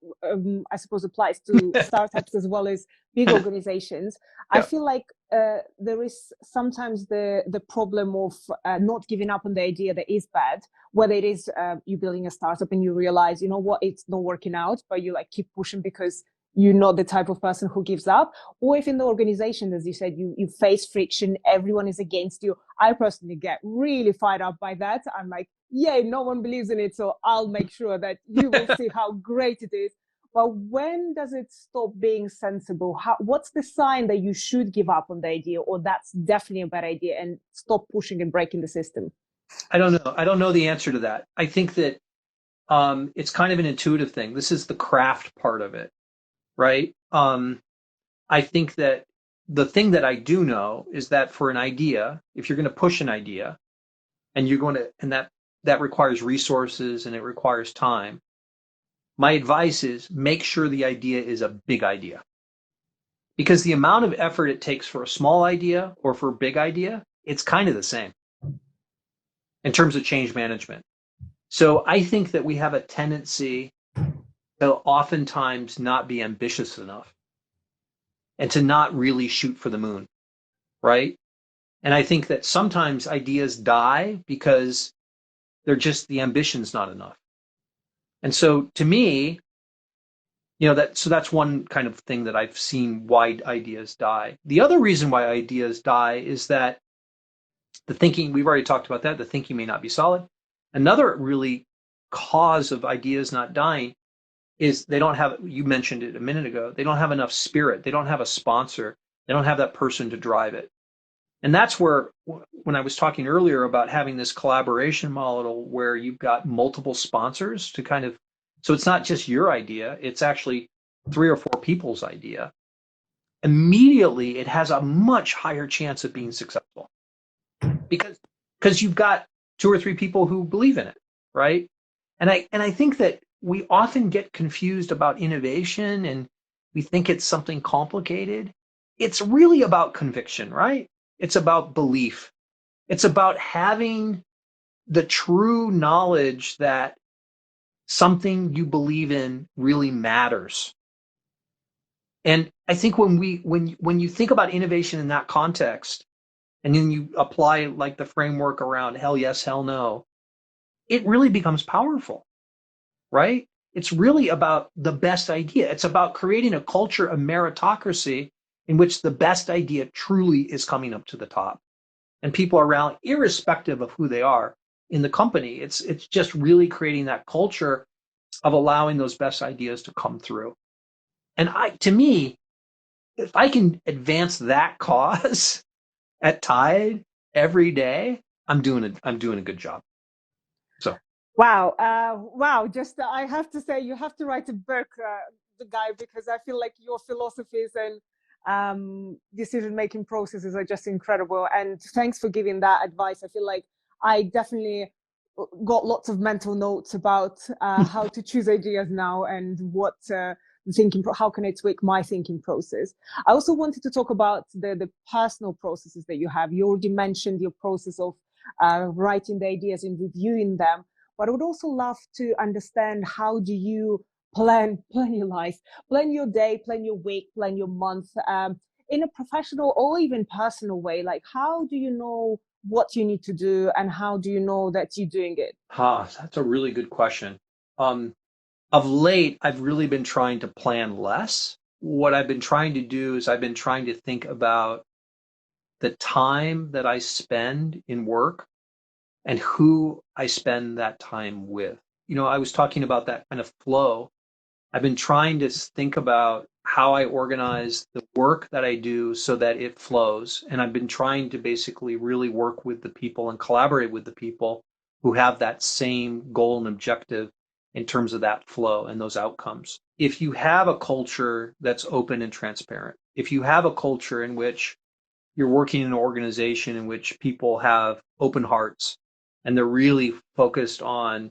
I suppose applies to startups as well as big organizations. I yeah, feel like there is sometimes the problem of not giving up on the idea that is bad, whether it is you building a startup and you realize, you know what, it's not working out, but you like keep pushing because you're not the type of person who gives up. Or if in the organization, as you said, you face friction, everyone is against you. I personally get really fired up by that. I'm like, yay, no one believes in it, so I'll make sure that you will see how great it is. But when does it stop being sensible? What's the sign that you should give up on the idea, or that's definitely a bad idea, and stop pushing and breaking the system? I don't know. I don't know the answer to that. I think that it's kind of an intuitive thing. This is the craft part of it, right? I think that the thing that I do know is that for an idea, if you're going to push an idea and that requires resources and it requires time, my advice is make sure the idea is a big idea. Because the amount of effort it takes for a small idea or for a big idea, it's kind of the same in terms of change management. So I think that we have a tendency to oftentimes not be ambitious enough and to not really shoot for the moon, right? And I think that sometimes ideas die because the ambition's not enough. And so to me, that's one kind of thing that I've seen why ideas die. The other reason why ideas die is that the thinking, we've already talked about that, the thinking may not be solid. Another really cause of ideas not dying is they don't have, you mentioned it a minute ago, they don't have enough spirit. They don't have a sponsor. They don't have that person to drive it. And that's where, when I was talking earlier about having this collaboration model where you've got multiple sponsors to kind of, so it's not just your idea, it's actually 3 or 4 people's idea. Immediately, it has a much higher chance of being successful because you've got 2 or 3 people who believe in it, right? And I think that we often get confused about innovation and we think it's something complicated. It's really about conviction, right? It's about belief. It's about having the true knowledge that something you believe in really matters. And I think when you think about innovation in that context, and then you apply like the framework around hell yes, hell no, it really becomes powerful, right? It's really about the best idea. It's about creating a culture of meritocracy in which the best idea truly is coming up to the top. And people around, irrespective of who they are in the company, it's just really creating that culture of allowing those best ideas to come through. And to me, if I can advance that cause at Tide every day, I'm doing a good job. So Wow, wow! Just I have to say, you have to write a book, the guy, because I feel like your philosophies and decision-making processes are just incredible. And thanks for giving that advice. I feel like I definitely got lots of mental notes about how to choose ideas now and what how can I tweak my thinking process? I also wanted to talk about the personal processes that you have. You already mentioned your process of writing the ideas and reviewing them, but I would also love to understand, how do you plan your life, plan your day, plan your week, plan your month, in a professional or even personal way? Like, how do you know what you need to do, and how do you know that you're doing it? That's a really good question. Um, of late, I've really been trying to plan less. What I've been trying to do is I've been trying to think about the time that I spend in work and who I spend that time with. I was talking about that kind of flow. I've been trying to think about how I organize the work that I do so that it flows. And I've been trying to basically really work with the people and collaborate with the people who have that same goal and objective in terms of that flow and those outcomes. If you have a culture that's open and transparent, if you have a culture in which you're working in an organization in which people have open hearts and they're really focused on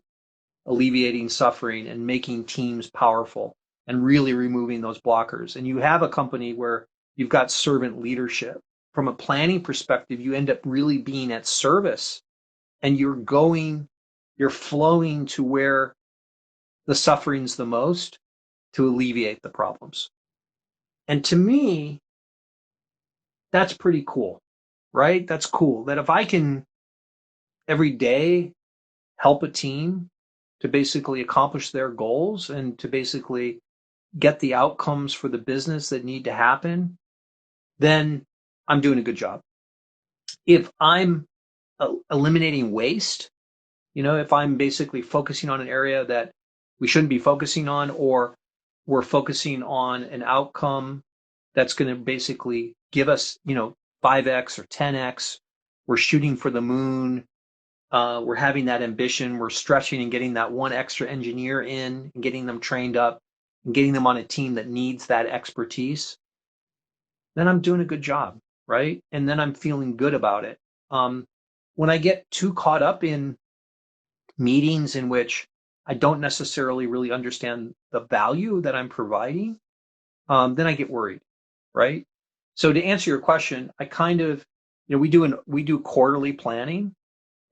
alleviating suffering and making teams powerful and really removing those blockers. And you have a company where you've got servant leadership. From a planning perspective, you end up really being at service and you're flowing to where the suffering's the most to alleviate the problems. And to me, that's pretty cool, right? That's cool. That if I can every day help a team to basically accomplish their goals and to basically get the outcomes for the business that need to happen, then I'm doing a good job. If I'm eliminating waste, if I'm basically focusing on an area that we shouldn't be focusing on, or we're focusing on an outcome that's going to basically give us, 5x or 10x, we're shooting for the moon, we're having that ambition, we're stretching and getting that one extra engineer in and getting them trained up and getting them on a team that needs that expertise, then I'm doing a good job, right? And then I'm feeling good about it. Um, when I get too caught up in meetings in which I don't necessarily really understand the value that I'm providing, then I get worried, right? So to answer your question, I kind of, we do quarterly planning,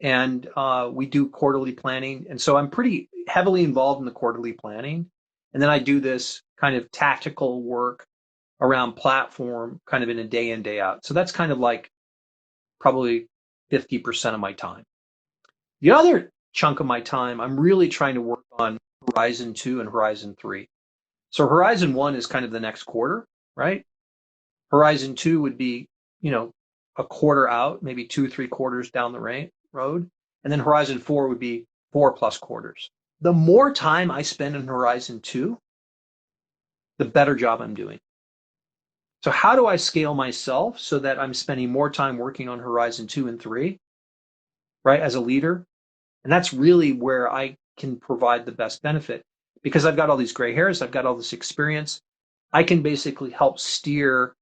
and we do quarterly planning, and so I'm pretty heavily involved in the quarterly planning, and then I do this kind of tactical work around platform kind of in a day in, day out. So that's kind of like probably 50% of my time. The other chunk of my time, I'm really trying to work on Horizon 2 and Horizon 3. So Horizon 1 is kind of the next quarter, right? Horizon 2 would be, a quarter out, maybe 2, 3 quarters down the road. And then Horizon 4 would be 4+ quarters. The more time I spend in Horizon 2, the better job I'm doing. So how do I scale myself so that I'm spending more time working on Horizon 2 and 3, right, as a leader? And that's really where I can provide the best benefit, because I've got all these gray hairs, I've got all this experience. I can basically help steer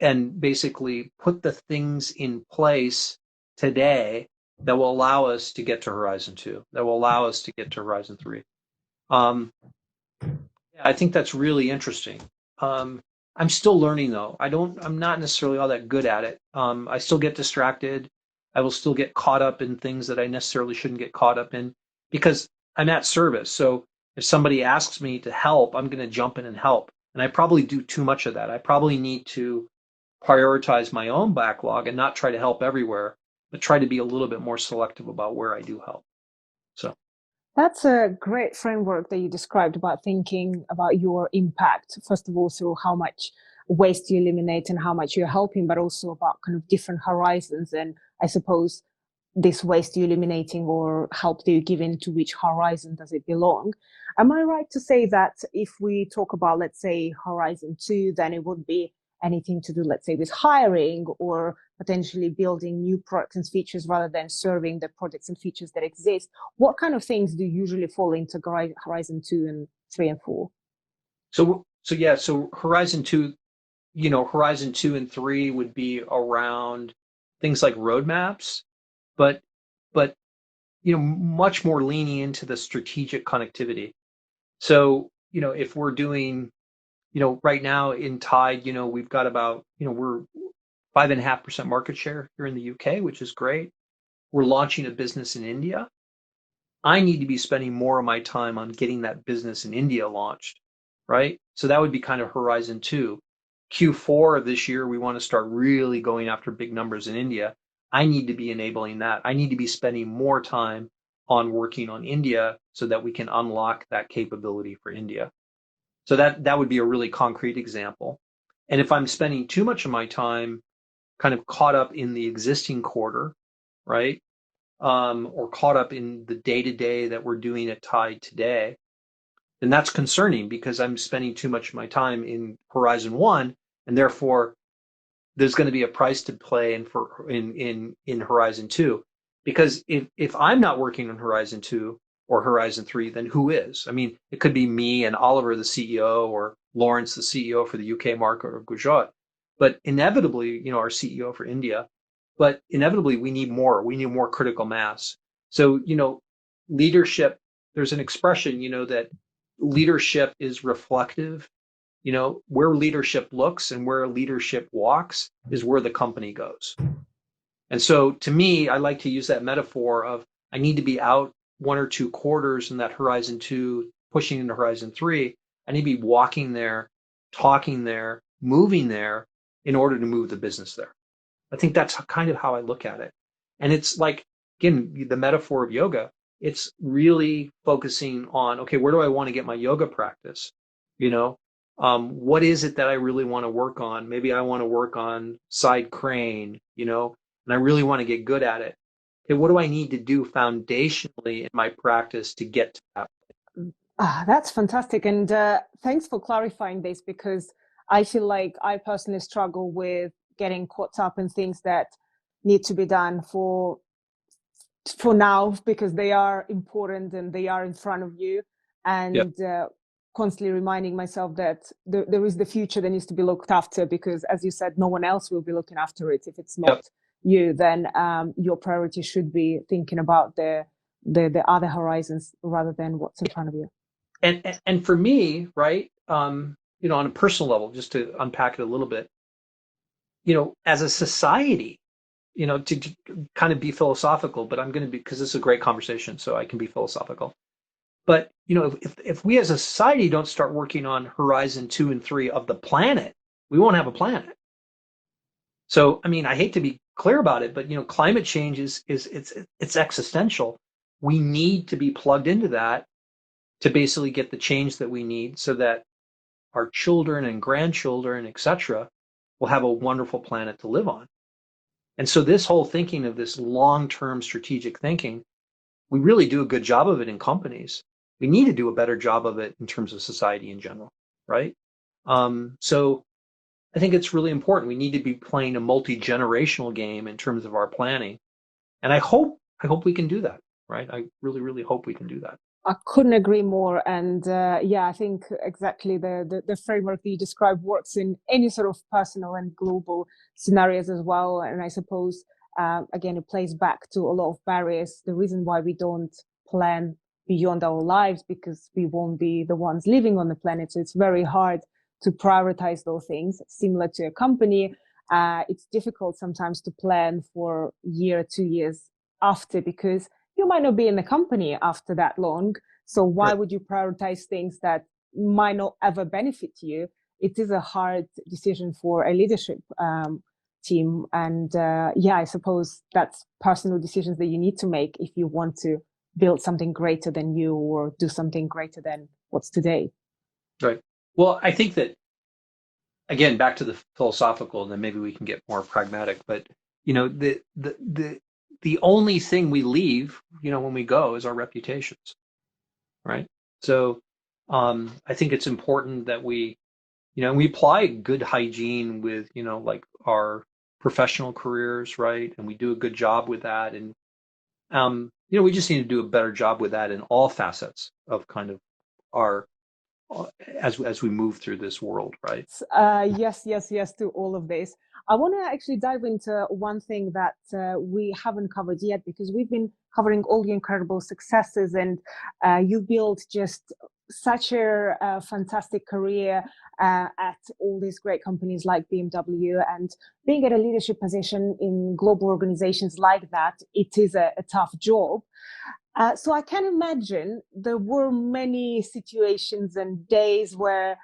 and basically put the things in place today that will allow us to get to Horizon 2, that will allow us to get to Horizon 3. Um, yeah, I think that's really interesting. Um, I'm still learning though. I'm not necessarily all that good at it. I still get distracted. I will still get caught up in things that I necessarily shouldn't get caught up in because I'm at service. So if somebody asks me to help, I'm going to jump in and help. And I probably do too much of that. I probably need to prioritize my own backlog and not try to help everywhere, but try to be a little bit more selective about where I do help. So, That's a great framework that you described about thinking about your impact, first of all, through how much waste you eliminate and how much you're helping, but also about kind of different horizons. And I suppose this waste you're eliminating or help that you're giving, to which horizon does it belong? Am I right to say that if we talk about, let's say, Horizon 2, then it would be anything to do, let's say, with hiring or potentially building new products and features rather than serving the products and features that exist? What kind of things do you usually fall into Horizon 2 and 3 and 4? so Horizon 2, Horizon 2 and 3 would be around things like roadmaps, but but much more leaning into the strategic connectivity. So, if we're doing right now in Tide, we've got about, we're 5.5% market share here in the UK, which is great. We're launching a business in India. I need to be spending more of my time on getting that business in India launched, right? So that would be kind of Horizon 2. Q4 of this year, we want to start really going after big numbers in India. I need to be enabling that. I need to be spending more time on working on India so that we can unlock that capability for India. So that would be a really concrete example. And if I'm spending too much of my time kind of caught up in the existing quarter, right? Or caught up in the day to day that we're doing at Tide today, then that's concerning because I'm spending too much of my time in Horizon 1, and therefore there's going to be a price to play in Horizon 2. Because if I'm not working on Horizon 2 or Horizon 3, then who is? I mean, it could be me and Oliver, the CEO, or Lawrence, the CEO for the UK market, or Gujot. But inevitably, our CEO for India, but inevitably we need more. We need more critical mass. So, leadership, there's an expression, that leadership is reflective. Where leadership looks and where leadership walks is where the company goes. And so to me, I like to use that metaphor of I need to be out 1 or 2 quarters in that Horizon 2, pushing into Horizon 3. I need to be walking there, talking there, moving there in order to move the business there. I think that's kind of how I look at it. And it's like, again, the metaphor of yoga, it's really focusing on, okay, where do I want to get my yoga practice? What is it that I really want to work on? Maybe I want to work on side crane, and I really want to get good at it. Okay, what do I need to do foundationally in my practice to get to that? That's fantastic. And thanks for clarifying this, because I feel like I personally struggle with getting caught up in things that need to be done for now, because they are important and they are in front of you. And constantly reminding myself that there is the future that needs to be looked after, because as you said, no one else will be looking after it. If it's not you, then your priority should be thinking about the other horizons rather than what's in front of you. And for me, right, on a personal level, just to unpack it a little bit, as a society, to kind of be philosophical, but I'm going to be, because this is a great conversation, so I can be philosophical. But, if we as a society don't start working on Horizon 2 and 3 of the planet, we won't have a planet. So, I mean, I hate to be clear about it, but, climate change it's existential. We need to be plugged into that to basically get the change that we need so that our children and grandchildren, et cetera, will have a wonderful planet to live on. And so this whole thinking of this long-term strategic thinking, we really do a good job of it in companies. We need to do a better job of it in terms of society in general, right? So I think it's really important. We need to be playing a multi-generational game in terms of our planning. And I hope we can do that, right? I really, really hope we can do that. I couldn't agree more. And I think exactly the framework that you described works in any sort of personal and global scenarios as well. And I suppose, again, it plays back to a lot of barriers. The reason why we don't plan beyond our lives, because we won't be the ones living on the planet. So it's very hard to prioritize those things. Similar to a company, it's difficult sometimes to plan for a year, 2 years after, because you might not be in the company after that long. So why would you prioritize things that might not ever benefit you? It is a hard decision for a leadership team. And I suppose that's personal decisions that you need to make if you want to build something greater than you or do something greater than what's today. Right. Well, I think that, again, back to the philosophical, and then maybe we can get more pragmatic, but the only thing we leave, when we go is our reputations, right? So I think it's important that we apply good hygiene with, like our professional careers, right? And we do a good job with that. And, we just need to do a better job with that in all facets of kind of our, as we move through this world, right? Yes to all of this. I want to actually dive into one thing that we haven't covered yet, because we've been covering all the incredible successes, and you built just such a fantastic career at all these great companies like BMW, and being at a leadership position in global organizations like that, it is a tough job. So I can imagine there were many situations and days where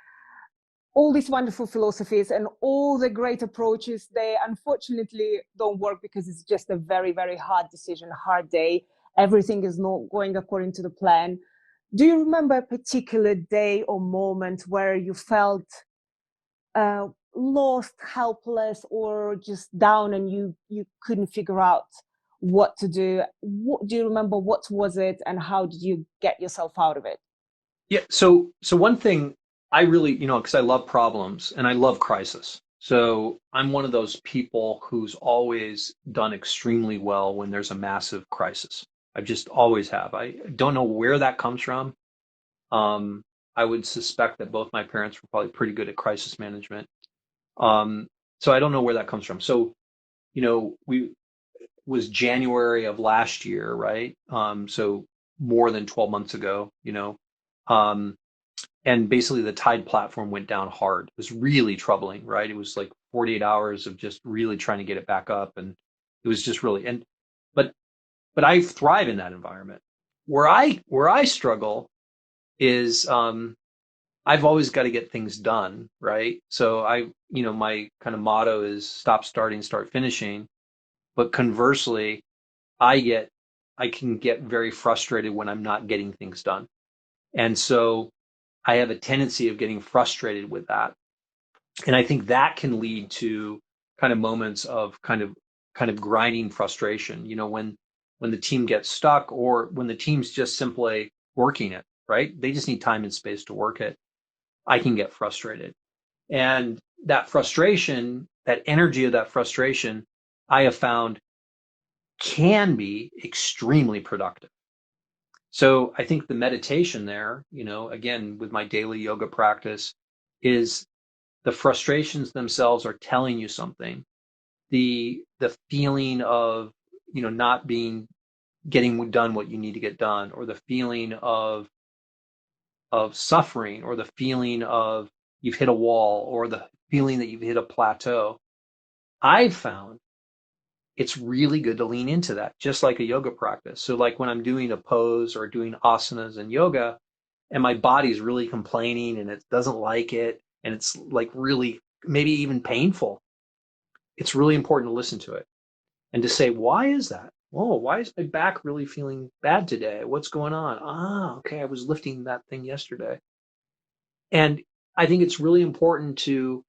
all these wonderful philosophies and all the great approaches, they unfortunately don't work because it's just a very, very hard decision, a hard day. Everything is not going according to the plan. Do you remember a particular day or moment where you felt lost, helpless, or just down and you couldn't figure out what to do? Do you remember what was it and how did you get yourself out of it? Yeah. So one thing I really, because I love problems and I love crisis. So I'm one of those people who's always done extremely well when there's a massive crisis. I just always have. I don't know where that comes from. Um, I would suspect that both my parents were probably pretty good at crisis management. Um, so I don't know where that comes from. So, we was January of last year, right? So more than 12 months ago, um, and basically the Tide platform went down hard. It was really troubling, right? It was like 48 hours of just really trying to get it back up, and it was just really but but I thrive in that environment. Where I struggle is I've always got to get things done, right? So my kind of motto is stop starting, start finishing. But conversely, I get I can get very frustrated when I'm not getting things done. And so I have a tendency of getting frustrated with that. And I think that can lead to kind of moments of kind of grinding frustration, when the team gets stuck or when the team's just simply working it, right? They just need time and space to work it. I can get frustrated. And that frustration, that energy of that frustration, I have found can be extremely productive. So I think the meditation there, again, with my daily yoga practice, is the frustrations themselves are telling you something. The feeling of, not getting done what you need to get done, or the feeling of suffering, or the feeling of you've hit a wall, or the feeling that you've hit a plateau. I've found it's really good to lean into that, just like a yoga practice. So like when I'm doing a pose or doing asanas in yoga, and my body's really complaining and it doesn't like it, and it's like really maybe even painful, it's really important to listen to it and to say, why is that? Oh, why is my back really feeling bad today? What's going on? Okay, I was lifting that thing yesterday. And I think it's really important to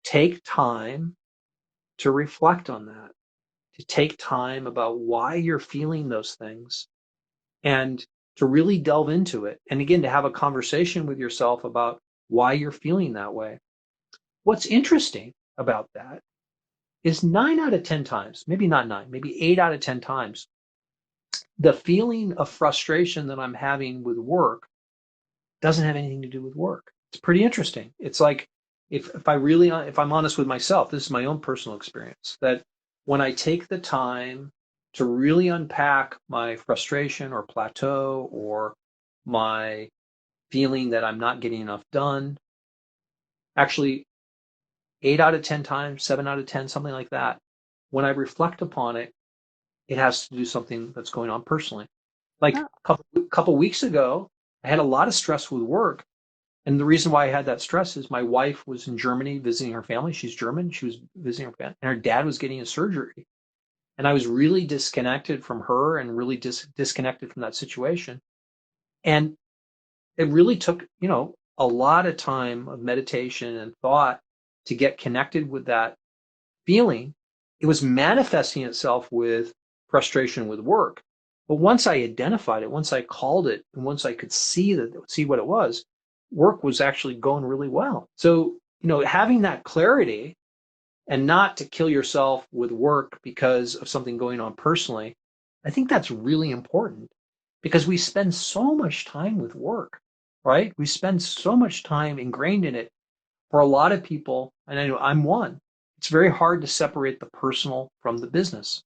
take time to reflect on that, to take time about why you're feeling those things, and to really delve into it. And again, to have a conversation with yourself about why you're feeling that way. What's interesting about that is 9 out of 10 times, maybe not nine, maybe 8 out of 10 times, the feeling of frustration that I'm having with work doesn't have anything to do with work. It's pretty interesting. It's like if I'm honest with myself, this is my own personal experience, that when I take the time to really unpack my frustration or plateau or my feeling that I'm not getting enough done, actually 8 out of 10 times, 7 out of 10, something like that, when I reflect upon it, it has to do something that's going on personally. Like Oh, a couple weeks ago, I had a lot of stress with work. And the reason why I had that stress is my wife was in Germany visiting her family. She's German. She was visiting her family, and her dad was getting a surgery. And I was really disconnected from her and really disconnected from that situation. And it really took, a lot of time of meditation and thought to get connected with that feeling. It was manifesting itself with frustration with work. But once I identified it, once I called it, and once I could see what it was, work was actually going really well. So, having that clarity and not to kill yourself with work because of something going on personally, I think that's really important because we spend so much time with work, right? We spend so much time ingrained in it. For a lot of people, and I know I'm one, it's very hard to separate the personal from the business.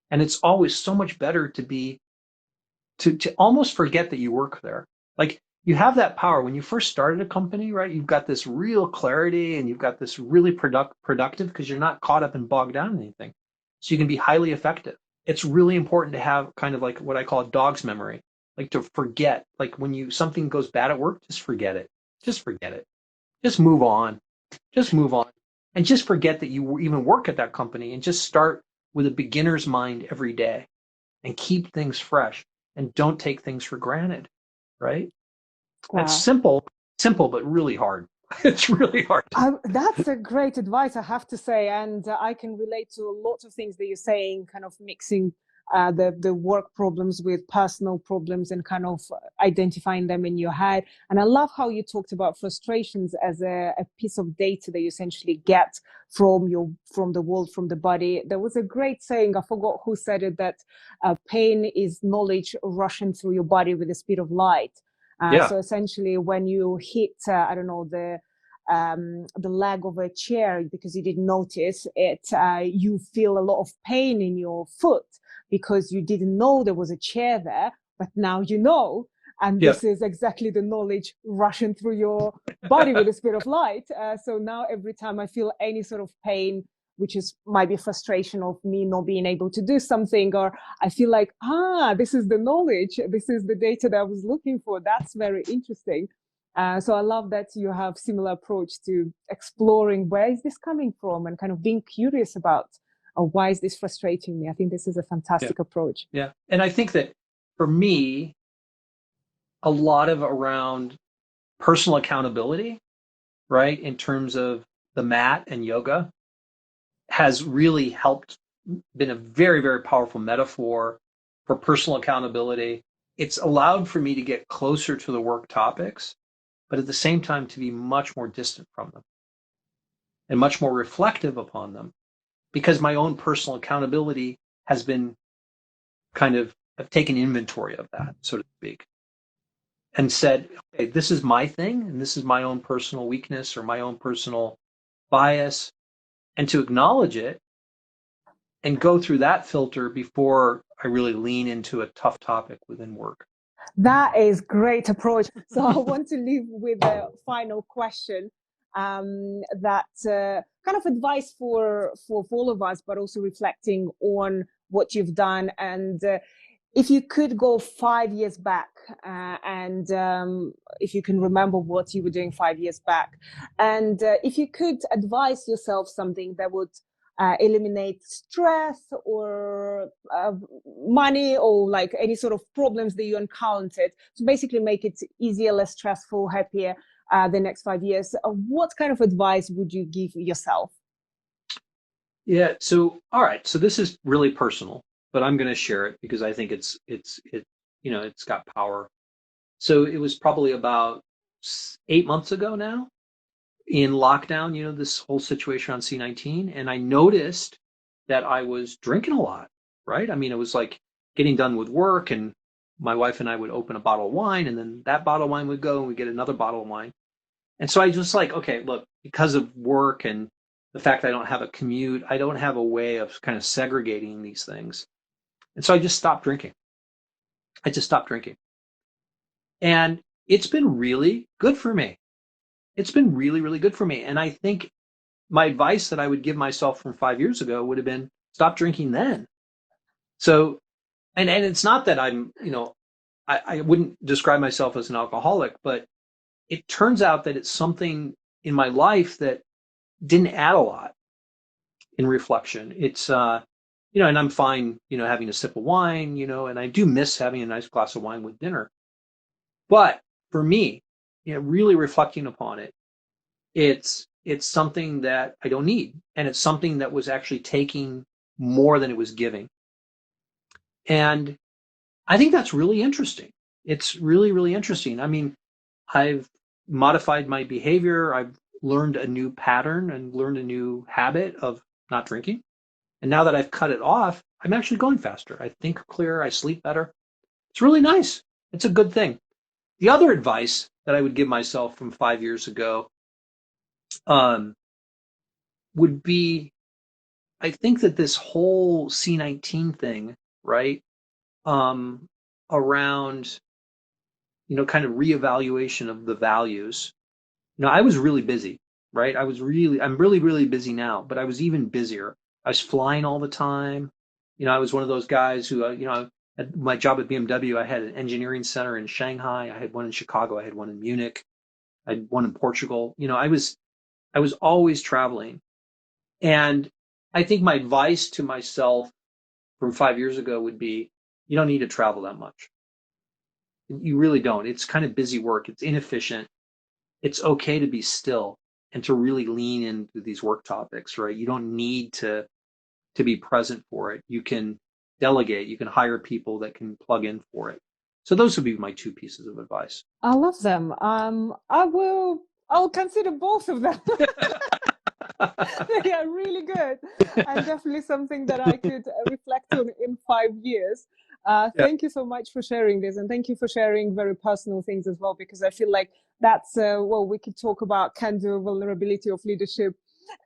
And it's always so much better to almost forget that you work there. Like you have that power when you first started a company, right? You've got this real clarity and you've got this really productive because you're not caught up and bogged down in anything. So you can be highly effective. It's really important to have kind of like what I call a dog's memory, like to forget, like when you something goes bad at work, just forget it. Just forget it. Just move on. Just move on. And just forget that you even work at that company and just start with a beginner's mind every day and keep things fresh and don't take things for granted, right? That's Wow. simple, but really hard. It's really hard. That's a great advice, I have to say, and I can relate to a lot of things that you're saying, kind of mixing the work problems with personal problems and kind of identifying them in your head. And I love how you talked about frustrations as a piece of data that you essentially get from the world, from the body. There was a great saying, I forgot who said it, that pain is knowledge rushing through your body with the speed of light. Yeah. So essentially, when you hit, I don't know, the leg of a chair because you didn't notice it, you feel a lot of pain in your foot because you didn't know there was a chair there, but now you know. And Yeah. this is exactly the knowledge rushing through your body with the speed of light. So now every time I feel any sort of pain, which is might be frustration of me not being able to do something, or I feel like, this is the knowledge, this is the data that I was looking for. That's very interesting. So I love that you have similar approach to exploring where is this coming from and kind of being curious about why is this frustrating me. I think this is a Yeah. fantastic approach. Yeah. And I think that for me, a lot of around personal accountability, right, in terms of the mat and yoga has really helped, been a very, very powerful metaphor for personal accountability. It's allowed for me to get closer to the work topics, but at the same time to be much more distant from them and much more reflective upon them because my own personal accountability has been kind of, I've taken inventory of that, so to speak, and said, okay, this is my thing and this is my own personal weakness or my own personal bias, and to acknowledge it and go through that filter before I really lean into a tough topic within work. That is great approach. So I want to leave with a final question, that kind of advice for all of us, but also reflecting on what you've done. And if you could go 5 years back, and if you can remember what you were doing 5 years back, and if you could advise yourself something that would eliminate stress or money or like any sort of problems that you encountered, to basically make it easier, less stressful, happier the next 5 years, what kind of advice would you give yourself? Yeah. So, all right. So this is really personal, but I'm going to share it because I think it's got power. So it was probably about 8 months ago now in lockdown, this whole situation on C-19. And I noticed that I was drinking a lot, right? I mean, it was like getting done with work and my wife and I would open a bottle of wine and then that bottle of wine would go and we get another bottle of wine. And so I just like, okay, look, because of work and the fact that I don't have a commute, I don't have a way of kind of segregating these things. And so I just stopped drinking. I just stopped drinking. And it's been really good for me. It's been really, really good for me. And I think my advice that I would give myself from 5 years ago would have been stop drinking then. So, and it's not that I wouldn't describe myself as an alcoholic, but it turns out that it's something in my life that didn't add a lot in reflection. And I'm fine, having a sip of wine, and I do miss having a nice glass of wine with dinner. But for me, really reflecting upon it, it's something that I don't need. And it's something that was actually taking more than it was giving. And I think that's really interesting. It's really, really interesting. I mean, I've modified my behavior. I've learned a new pattern and learned a new habit of not drinking. And now that I've cut it off, I'm actually going faster. I think clearer. I sleep better. It's really nice. It's a good thing. The other advice that I would give myself from 5 years ago um, would be I think that this whole C-19 thing, right, um, around, kind of reevaluation of the values. I was really busy, right? I'm really, really busy now, but I was even busier. I was flying all the time. I was one of those guys who, at my job at BMW, I had an engineering center in Shanghai. I had one in Chicago. I had one in Munich. I had one in Portugal. I was always traveling. And I think my advice to myself from 5 years ago would be, you don't need to travel that much. You really don't. It's kind of busy work. It's inefficient. It's okay to be still and to really lean into these work topics, right? You don't need to be present for it. You can delegate. You can hire people that can plug in for it. So those would be my two pieces of advice. I love them. I'll consider both of them. They are really good, and definitely something that I could reflect on in 5 years. Thank you so much for sharing this, and thank you for sharing very personal things as well, because I feel like that's we could talk about can-do, vulnerability of leadership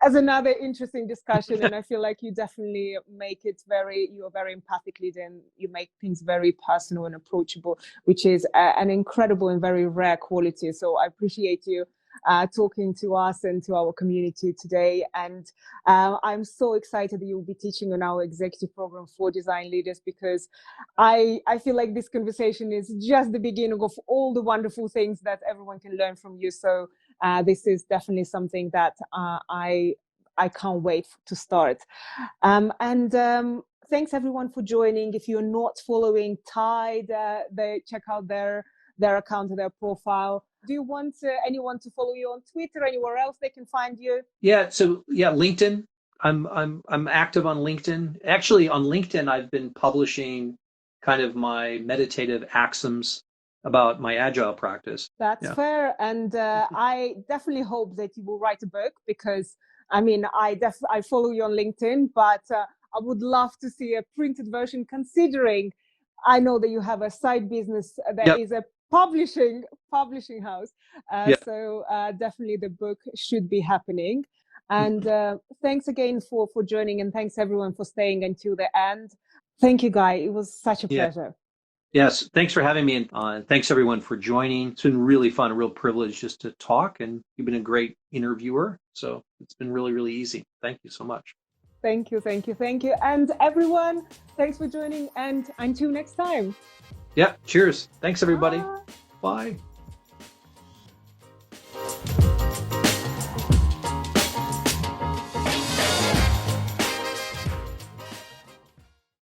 as another interesting discussion. And I feel like you definitely make it you're very empathic leader, and you make things very personal and approachable, which is an incredible and very rare quality. So I appreciate you talking to us and to our community today. And I'm so excited that you'll be teaching on our executive program for design leaders, because I feel like this conversation is just the beginning of all the wonderful things that everyone can learn from you. So this is definitely something that I can't wait to start. Thanks everyone for joining. If you're not following Tide, they check out their account, their profile. Do you want anyone to follow you on Twitter? Anywhere else they can find you? Yeah. So LinkedIn. I'm active on LinkedIn. Actually, on LinkedIn, I've been publishing kind of my meditative axioms about my agile practice. That's fair. And I definitely hope that you will write a book, because I follow you on LinkedIn, but I would love to see a printed version, considering I know that you have a side business that is a publishing house. So definitely the book should be happening. And thanks again for joining, and thanks everyone for staying until the end. Thank you, Guy. It was such a pleasure. Yes, thanks for having me, and thanks everyone for joining. It's been really fun, a real privilege just to talk, and you've been a great interviewer, so it's been really, really easy. Thank you so much. Thank you. And everyone, thanks for joining, and until next time. Yeah, cheers. Thanks everybody. Bye.